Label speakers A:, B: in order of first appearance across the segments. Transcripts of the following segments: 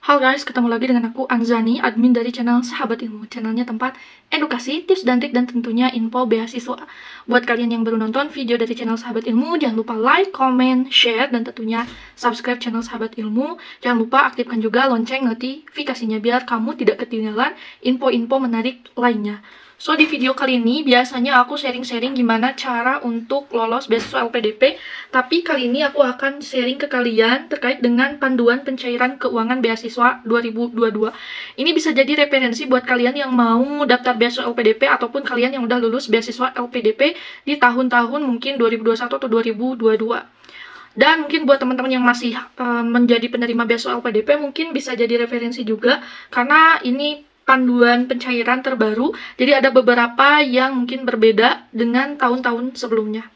A: Halo guys, ketemu lagi dengan aku Anzani, admin dari channel Sahabat Ilmu. Channelnya tempat edukasi, tips dan trik, dan tentunya info beasiswa. Buat kalian yang baru nonton video dari channel Sahabat Ilmu, jangan lupa like, comment, share, dan tentunya subscribe channel Sahabat Ilmu. Jangan lupa aktifkan juga lonceng notifikasinya biar kamu tidak ketinggalan info-info menarik lainnya. So, di video kali ini biasanya aku sharing-sharing gimana cara untuk lolos beasiswa LPDP. Tapi kali ini aku akan sharing ke kalian terkait dengan panduan pencairan keuangan beasiswa 2022. Ini bisa jadi referensi buat kalian yang mau daftar beasiswa LPDP ataupun kalian yang udah lulus beasiswa LPDP di tahun-tahun mungkin 2021 atau 2022. Dan mungkin buat teman-teman yang masih menjadi penerima beasiswa LPDP mungkin bisa jadi referensi juga, karena ini panduan pencairan terbaru, jadi ada beberapa yang mungkin berbeda dengan tahun-tahun sebelumnya.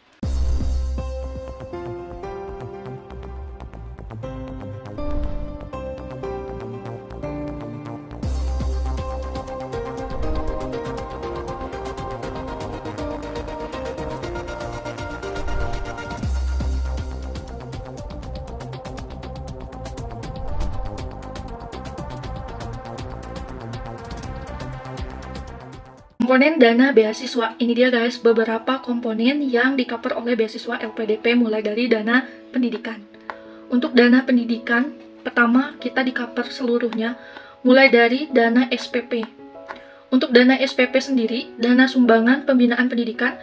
A: Komponen dana beasiswa, ini dia guys beberapa komponen yang di-cover oleh beasiswa LPDP, mulai dari dana pendidikan. Untuk dana pendidikan, pertama kita di-cover seluruhnya, mulai dari dana SPP. Untuk dana SPP sendiri, dana sumbangan pembinaan pendidikan,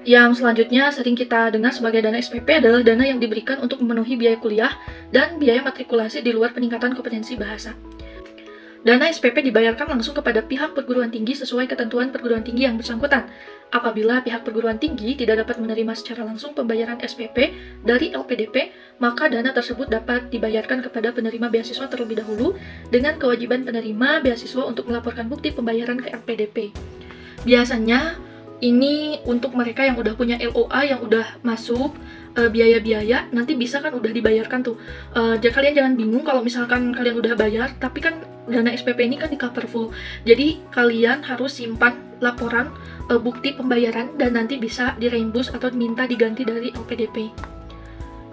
A: yang selanjutnya sering kita dengar sebagai dana SPP adalah dana yang diberikan untuk memenuhi biaya kuliah dan biaya matrikulasi di luar peningkatan kompetensi bahasa. Dana SPP dibayarkan langsung kepada pihak perguruan tinggi sesuai ketentuan perguruan tinggi yang bersangkutan. Apabila pihak perguruan tinggi tidak dapat menerima secara langsung pembayaran SPP dari LPDP, maka dana tersebut dapat dibayarkan kepada penerima beasiswa terlebih dahulu dengan kewajiban penerima beasiswa untuk melaporkan bukti pembayaran ke LPDP. Biasanya ini untuk mereka yang udah punya LOA, yang udah masuk biaya-biaya, nanti bisa kan udah dibayarkan tuh. Kalian jangan bingung kalau misalkan kalian udah bayar, tapi kan dana SPP ini kan di cover full. Jadi kalian harus simpan laporan bukti pembayaran dan nanti bisa direimbus atau minta diganti dari LPDP.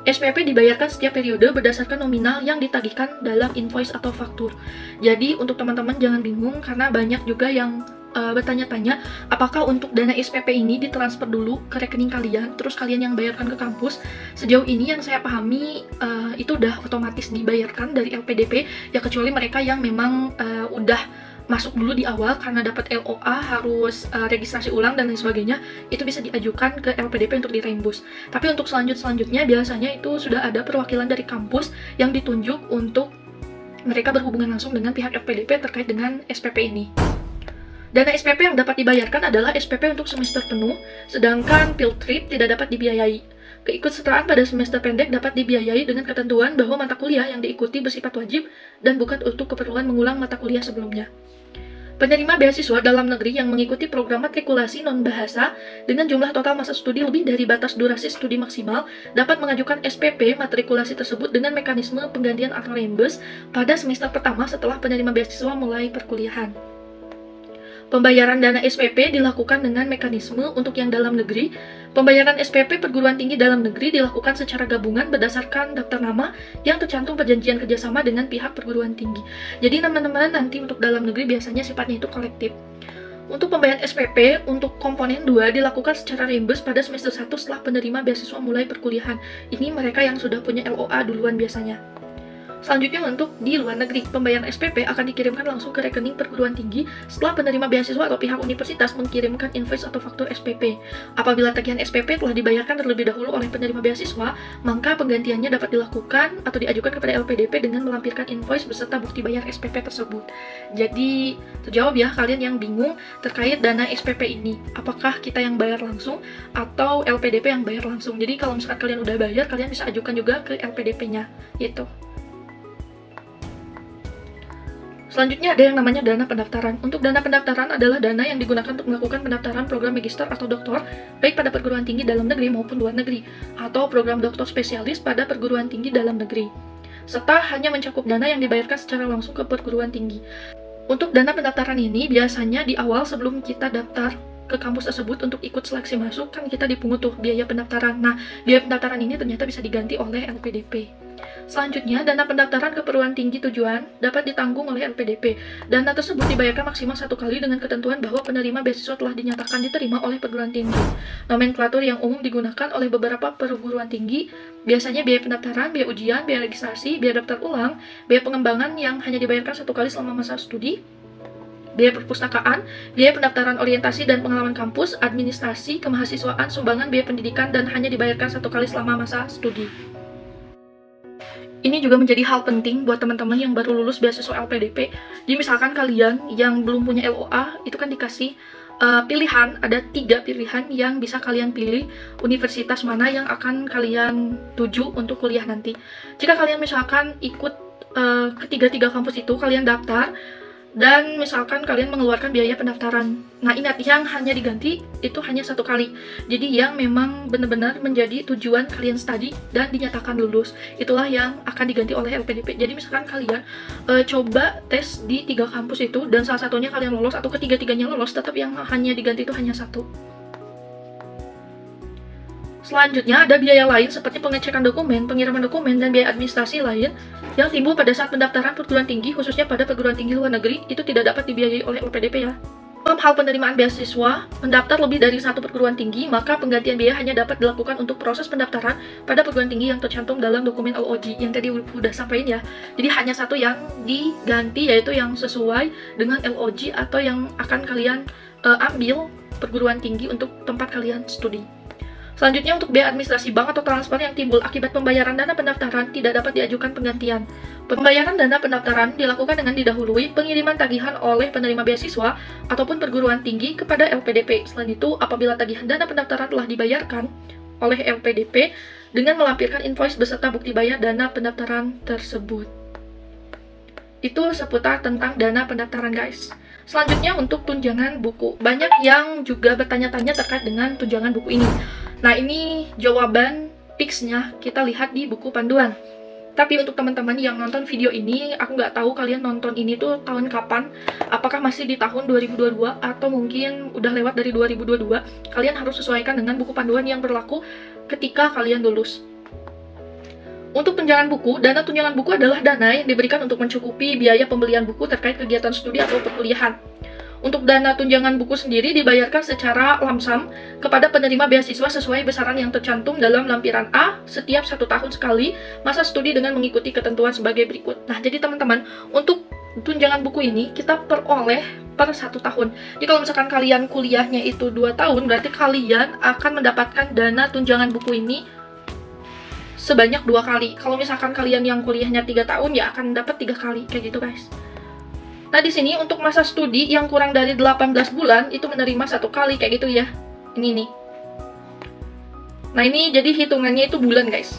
A: SPP dibayarkan setiap periode berdasarkan nominal yang ditagihkan dalam invoice atau faktur. Jadi untuk teman-teman jangan bingung, karena banyak juga yang bertanya-tanya apakah untuk dana SPP ini ditransfer dulu ke rekening kalian, terus kalian yang bayarkan ke kampus. Sejauh ini yang saya pahami itu udah otomatis dibayarkan dari LPDP, ya kecuali mereka yang memang udah masuk dulu di awal karena dapat LOA harus registrasi ulang dan lain sebagainya, itu bisa diajukan ke LPDP untuk direimbus. Tapi untuk selanjutnya biasanya itu sudah ada perwakilan dari kampus yang ditunjuk untuk mereka berhubungan langsung dengan pihak LPDP terkait dengan SPP ini. Dana SPP yang dapat dibayarkan adalah SPP untuk semester penuh, sedangkan field trip tidak dapat dibiayai. Keikutsertaan pada semester pendek dapat dibiayai dengan ketentuan bahwa mata kuliah yang diikuti bersifat wajib dan bukan untuk keperluan mengulang mata kuliah sebelumnya. Penerima beasiswa dalam negeri yang mengikuti program matrikulasi non-bahasa dengan jumlah total masa studi lebih dari batas durasi studi maksimal dapat mengajukan SPP matrikulasi tersebut dengan mekanisme penggantian atau reimburse pada semester pertama setelah penerima beasiswa mulai perkuliahan. Pembayaran dana SPP dilakukan dengan mekanisme untuk yang dalam negeri. Pembayaran SPP perguruan tinggi dalam negeri dilakukan secara gabungan berdasarkan daftar nama yang tercantum perjanjian kerjasama dengan pihak perguruan tinggi. Jadi teman-teman nanti untuk dalam negeri biasanya sifatnya itu kolektif. Untuk pembayaran SPP untuk komponen 2 dilakukan secara reimburse pada semester 1 setelah penerima beasiswa mulai perkuliahan. Ini mereka yang sudah punya LOA duluan biasanya. Selanjutnya untuk di luar negeri, pembayaran SPP akan dikirimkan langsung ke rekening perguruan tinggi setelah penerima beasiswa atau pihak universitas mengirimkan invoice atau faktur SPP. Apabila tagihan SPP telah dibayarkan terlebih dahulu oleh penerima beasiswa, maka penggantiannya dapat dilakukan atau diajukan kepada LPDP dengan melampirkan invoice beserta bukti bayar SPP tersebut. Jadi, terjawab ya kalian yang bingung terkait dana SPP ini. Apakah kita yang bayar langsung atau LPDP yang bayar langsung? Jadi kalau misalkan kalian udah bayar, kalian bisa ajukan juga ke LPDP-nya, gitu. Selanjutnya ada yang namanya dana pendaftaran. Untuk dana pendaftaran adalah dana yang digunakan untuk melakukan pendaftaran program magister atau doktor, baik pada perguruan tinggi dalam negeri maupun luar negeri, atau program doktor spesialis pada perguruan tinggi dalam negeri, serta hanya mencakup dana yang dibayarkan secara langsung ke perguruan tinggi. Untuk dana pendaftaran ini biasanya di awal sebelum kita daftar ke kampus tersebut untuk ikut seleksi masuk, kan kita dipungut tuh biaya pendaftaran. Nah, biaya pendaftaran ini ternyata bisa diganti oleh LPDP. Selanjutnya, dana pendaftaran ke perguruan tinggi tujuan dapat ditanggung oleh LPDP. Dana tersebut dibayarkan maksimal 1 kali dengan ketentuan bahwa penerima beasiswa telah dinyatakan diterima oleh perguruan tinggi. Nomenklatur yang umum digunakan oleh beberapa perguruan tinggi, biasanya biaya pendaftaran, biaya ujian, biaya registrasi, biaya daftar ulang, biaya pengembangan yang hanya dibayarkan 1 kali selama masa studi, biaya perpustakaan, biaya pendaftaran orientasi dan pengalaman kampus, administrasi, kemahasiswaan, sumbangan biaya pendidikan, dan hanya dibayarkan 1 kali selama masa studi. Ini juga menjadi hal penting buat teman-teman yang baru lulus beasiswa LPDP. Jadi misalkan kalian yang belum punya LOA, itu kan dikasih pilihan, ada 3 pilihan yang bisa kalian pilih universitas mana yang akan kalian tuju untuk kuliah nanti. Jika kalian misalkan ikut ketiga kampus itu, kalian daftar, dan misalkan kalian mengeluarkan biaya pendaftaran. Nah, ingat, yang hanya diganti itu hanya 1 kali. Jadi yang memang benar-benar menjadi tujuan kalian studi dan dinyatakan lulus, itulah yang akan diganti oleh LPDP. Jadi misalkan kalian coba tes di 3 kampus itu dan salah satunya kalian lolos atau ketiga-tiganya lolos, tetap yang hanya diganti itu hanya 1. Selanjutnya, ada biaya lain seperti pengecekan dokumen, pengiriman dokumen, dan biaya administrasi lain yang timbul pada saat pendaftaran perguruan tinggi, khususnya pada perguruan tinggi luar negeri, itu tidak dapat dibiayai oleh LPDP ya. Dalam hal penerimaan beasiswa, mendaftar lebih dari 1 perguruan tinggi, maka penggantian biaya hanya dapat dilakukan untuk proses pendaftaran pada perguruan tinggi yang tercantum dalam dokumen LOG yang tadi udah sampaikan ya. Jadi hanya 1 yang diganti, yaitu yang sesuai dengan LOG atau yang akan kalian ambil perguruan tinggi untuk tempat kalian studi. Selanjutnya, untuk biaya administrasi bank atau transfer yang timbul akibat pembayaran dana pendaftaran tidak dapat diajukan penggantian. Pembayaran dana pendaftaran dilakukan dengan didahului pengiriman tagihan oleh penerima beasiswa ataupun perguruan tinggi kepada LPDP. Selain itu, apabila tagihan dana pendaftaran telah dibayarkan oleh LPDP dengan melampirkan invoice beserta bukti bayar dana pendaftaran tersebut. Itu seputar tentang dana pendaftaran, guys. Selanjutnya, untuk tunjangan buku. Banyak yang juga bertanya-tanya terkait dengan tunjangan buku ini. Nah, ini jawaban fixnya kita lihat di buku panduan. Tapi untuk teman-teman yang nonton video ini, aku nggak tahu kalian nonton ini tuh tahun kapan. Apakah masih di tahun 2022 atau mungkin udah lewat dari 2022. Kalian harus sesuaikan dengan buku panduan yang berlaku ketika kalian lulus. Untuk tunjangan buku, dana tunjangan buku adalah dana yang diberikan untuk mencukupi biaya pembelian buku terkait kegiatan studi atau perkuliahan. Untuk dana tunjangan buku sendiri dibayarkan secara lamsam kepada penerima beasiswa sesuai besaran yang tercantum dalam lampiran A setiap 1 tahun sekali masa studi dengan mengikuti ketentuan sebagai berikut. Nah, jadi teman-teman, untuk tunjangan buku ini kita peroleh per 1 tahun. Jadi kalau misalkan kalian kuliahnya itu 2 tahun, berarti kalian akan mendapatkan dana tunjangan buku ini sebanyak 2 kali. Kalau misalkan kalian yang kuliahnya 3 tahun, ya akan dapat 3 kali, kayak gitu guys. Nah, di sini untuk masa studi yang kurang dari 18 bulan itu menerima 1 kali kayak gitu ya. Ini nih. Nah, ini jadi hitungannya itu bulan, guys.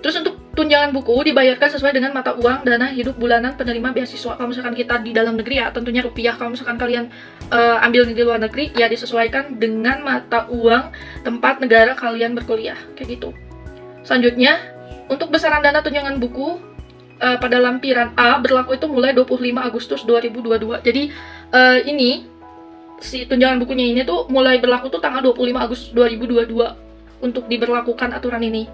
A: Terus untuk tunjangan buku dibayarkan sesuai dengan mata uang dana hidup bulanan penerima beasiswa. Kalau misalkan kita di dalam negeri ya, tentunya rupiah. Kalau misalkan kalian ambil di luar negeri, ya disesuaikan dengan mata uang tempat negara kalian berkuliah, kayak gitu. Selanjutnya, untuk besaran dana tunjangan buku pada lampiran A berlaku itu mulai 25 Agustus 2022. Jadi ini si tunjangan bukunya ini tuh mulai berlaku tuh tanggal 25 Agustus 2022 untuk diberlakukan aturan ini.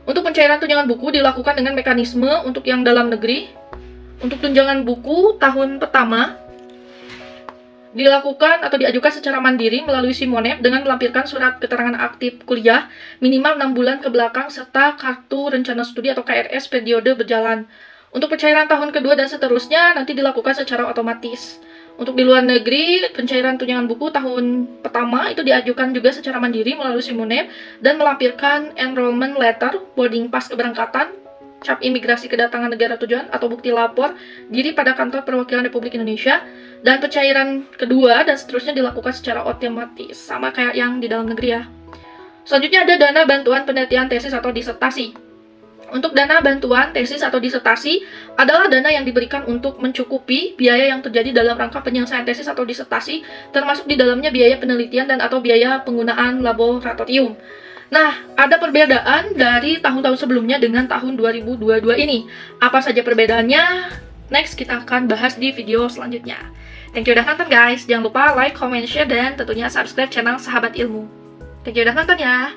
A: Untuk pencairan tunjangan buku dilakukan dengan mekanisme untuk yang dalam negeri. Untuk tunjangan buku tahun pertama dilakukan atau diajukan secara mandiri melalui Simonep dengan melampirkan surat keterangan aktif kuliah minimal 6 bulan ke belakang serta kartu rencana studi atau KRS periode berjalan. Untuk pencairan tahun kedua dan seterusnya nanti dilakukan secara otomatis. Untuk di luar negeri, pencairan tunjangan buku tahun pertama itu diajukan juga secara mandiri melalui Simonep dan melampirkan enrollment letter, boarding pass keberangkatan, cap imigrasi kedatangan negara tujuan atau bukti lapor diri pada kantor perwakilan Republik Indonesia, dan pencairan kedua dan seterusnya dilakukan secara otomatis sama kayak yang di dalam negeri ya. Selanjutnya ada dana bantuan penelitian tesis atau disertasi. Untuk dana bantuan tesis atau disertasi adalah dana yang diberikan untuk mencukupi biaya yang terjadi dalam rangka penyelesaian tesis atau disertasi, termasuk di dalamnya biaya penelitian dan atau biaya penggunaan laboratorium. Nah, ada perbedaan dari tahun-tahun sebelumnya dengan tahun 2022 ini. Apa saja perbedaannya? Next, kita akan bahas di video selanjutnya. Thank you udah nonton guys. Jangan lupa like, comment, share, dan tentunya subscribe channel Sahabat Ilmu. Thank you udah nonton ya.